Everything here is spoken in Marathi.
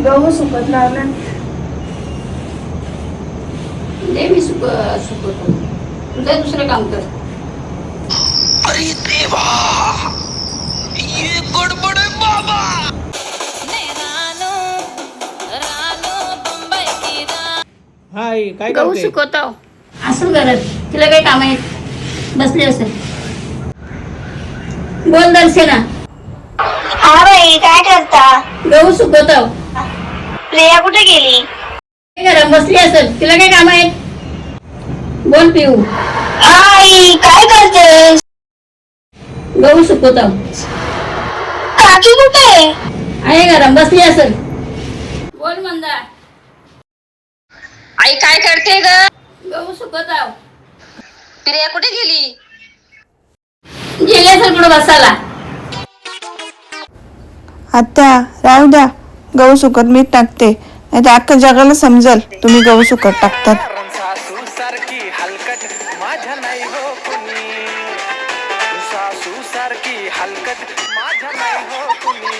गहू सुकत लावला. दे मी सुकवतो. तुझं दुसरं काम कर. अरे देवा, ये गडबड आहे बाबा. हाय, काय गहू करते? सुकवतो. असं करत तिला काही काम आहे. बसली असेल. बोल दर्शना. हा बाई, काय करता? गहू सुकवतो. प्रिया कुठे गेली? घरात बसली असेल. तिला काही काम आहे. बोल पिऊ. आई, काय करतेस? गहू सुकवतो. काकी कुठे आहे घरात बसली असेल. बोल मंदा. आई काय करते ग? गहू सुकवतो. प्रिया कुठे गेली? गेली असेल पुढे बसायला. आत्या राहू द्या, गहू सुकत मीठ टाकते, नाही तर अख्ख्या जगाला समजल तुम्ही गहू सुकत टाकतात. सासू सारखी हलकट माझ्या नाही हो कुणी. सासू सारखी हलकट माझ्या नाही हो कुणी.